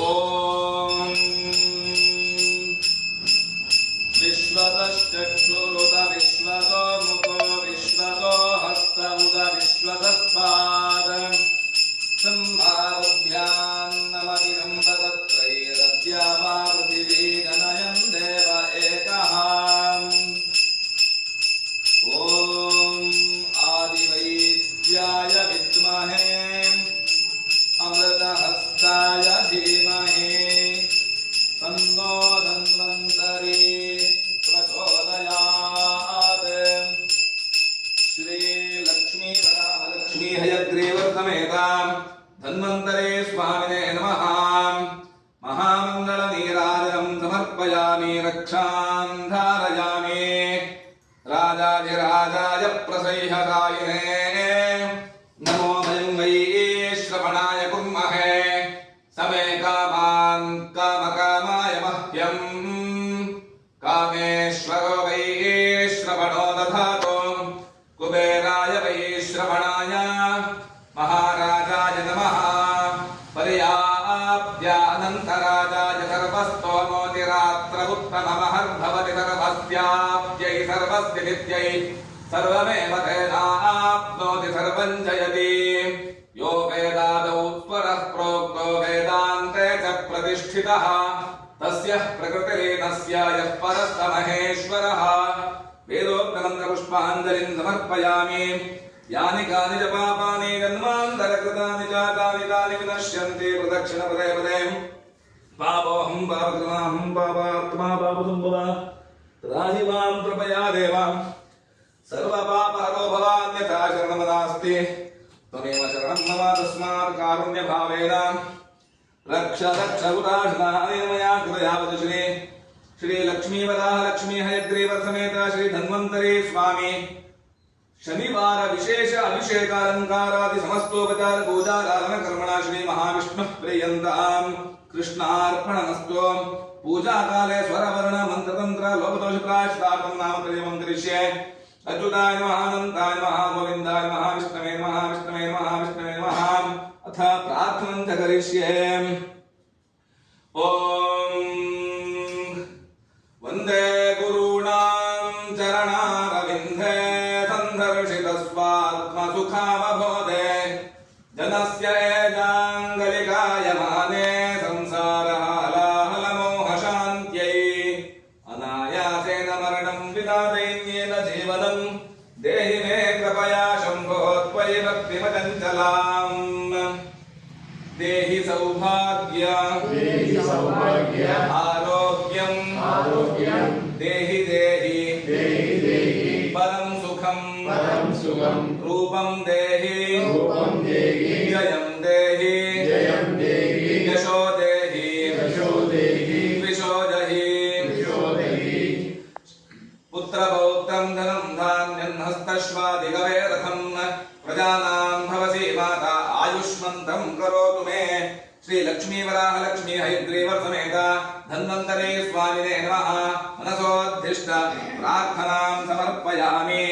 ಓಂ ವಿಶ್ವತಶ್ಚಕ್ಷುರುತ ವಿಶ್ವತೋ ಮುಖೋ ವಿಶ್ವತೋ ಹಸ್ತಮುದ ವಿಶ್ವತತ್ಪಾದ ಸಂಭಾವ್ಯಾಂ ನಮದಿನಂ ತತ್ರೈರದ್ಯಾವಾ ಪೃಥಿವೀ ಜನಯಂ ದೇವ ಏಕಃ ಓಂ ಆದಿವೈದ್ಯಾಯ ವಿದ್ಮಹೇ ಅಮೃತಹಸ್ತಾಯ ಧೀಮಹಿ ತನ್ನೋ ಧನ್ವಂತರಿ ಪ್ರಚೋದಯಾತ್ ಶ್ರೀ ಲಕ್ಷ್ಮೀ ವರಾಹಲಕ್ಷ್ಮೀ ಹಯಗ್ರೀವ ಸಮೇತ ಧನ್ವಂತರೇ ಸ್ವಾಮಿನೇ ನಮಃ ಮಹಾಮಂಗಳ ನೀರಾಜನಂ ಸಮರ್ಪಯಾಮಿ ರಕ್ಷಾಂ ಧಾರಯಾಮಿ ರಾಜಾಧಿರಾಜಾಯ ಪ್ರಸಹ್ಯದಾಯಿನೇ ನಮೋ ಭಯಂ ವೈ ಶ್ರವಣಾಯ ಕುರ್ಮಹೇ ಸಮೇ ಕಾಮಾನ್ ಕಾಮಕಾಮಾಯ ಮಹ್ಯಂ ಕಾಮೇಶ್ವರೋ ವೈ ಶ್ರವಣೋ ದಧಾತು ಕುಬೇರಾಯ ವೈ ಶ್ರವಣಾಯ ಮಹಾರಾಜಾಯ ನಮಃ ಪರ್ಯಾಪ್ತ್ಯ ಅನಂತರಾಜಾಯ ಸರ್ವಸ್ತೋಮೋತಿರಾತ್ರ ಉತ್ತಮಮಹರ್ಭವತಿ ಸರ್ವಸ್ಯಾಪ್ತ್ಯೈ ಸರ್ವಸ್ಯ ನಿತ್ಯೈ ಸರ್ವಮೇವ ತೇನಾಪ್ನೋತಿ ಸರ್ವಂ ಜಯತಿ ಯೋ ವೇದಾದೌ ಸ್ವರಃ ಪ್ರೋಕ್ತೋ ವೇದಾಂತೆ ಚ ಪ್ರತಿಷ್ಠಿತಃ ತಸ್ಯ ಪ್ರಕೃತಿರೇನಸ್ಯ ಯಃ ಪರಸ್ಸ ಮಹೇಶ್ವರಃ ವೇದೋಕ್ತಮಂತ್ರಪುಷ್ಪಾಂಜಲಿಂ ಸಮರ್ಪಯಾಮಿ ಯಾನಿ ಕಾನಿ ಚ ಪಾಪಾನಿ ಜನ್ಮಾಂತರಕೃತಾನಿ ಚ ತಾನಿ ತಾನಿ ವಿನಶ್ಯಂತಿ ಪ್ರದಕ್ಷಿಣ ಪದೇ ಪದೇ ಪಾಪೋಹಂ ಪಾಪಕೃತಾಹಂ ಪಾಪಾತ್ಮಾ ಪಾಪಸಂಭವ ತದಾನಿ ಮಾಂ ಕೃಪಯಾ ದೇವ ಸರ್ವಪಾಪಹರೋ ಭವಾನ್ಯಥಾ ಶರಣಮನಾಸ್ತಿ ತ್ವಮೇವ ಶರಣಂ ಮಮ ತಸ್ಮಾತ್ ಕಾರುಣ್ಯಭಾವೇನ ರಕ್ಷ ರಕ್ಷ ಉದಾಹರಣಾನೇನ ಮಯಾ ಕೃಪಯಾವತು ಶ್ರೀ ಲಕ್ಷ್ಮೀವರಾಹಲಕ್ಷ್ಮೀ ಹಯಗ್ರೀವ ಸಮೇತ ಶ್ರೀ ಧನ್ವಂತರಿ ಸ್ವಾಮಿ ಶನಿವಾರ ವಿಶೇಷ ಅಭಿಷೇಕ ಅಲಂಕಾರಾದಿ ಸಮಸ್ತೋಪಚಾರ ಪೂಜಾರಾಧನ ಕರ್ಮಣ ಶ್ರೀ ಮಹಾವಿಷ್ಣು ಪ್ರಿಯಂತಾಂ ಕೃಷ್ಣಾರ್ಪಣಮಸ್ತು पूजा काले स्वरवर्ण मंत्रतंत्र लोकदोष प्रायश्चित्तार्थं नामत्रयं करिष्ये अच्युताय नमः अनन्ताय नमः गोविन्दाय नमः विष्णवे नमः विष्णवे नमः विष्णवे नमः अथ प्रार्थनं च करिष्ये ॐ वन्दे गुरूणां चरणारविन्दे सन्दर्शितस्वात्मसुखावबोधे जनस्य एजाङ्गलिकायमाने संसारः दैन्येन जीवनं देहि मे कृपया शम्भो त्वयि भक्तिमचञ्चलाम् देहि सौभाग्य आरोग्यं देहि परं सुखं रूपं देहि जयं देहि यशो देहि विशो देहि पुत्रपौत्रं धनं धान्यं हस्तश्वादिगवे रथं प्रजानां भवसि माता आयुष्मन्तं करोतु मे श्री लक्ष्मीवराहलक्ष्मी हयग्रीव समेत धन्वन्तरे स्वामिने नमः मनसोद्दिष्ट प्रार्थनां समर्पयामि।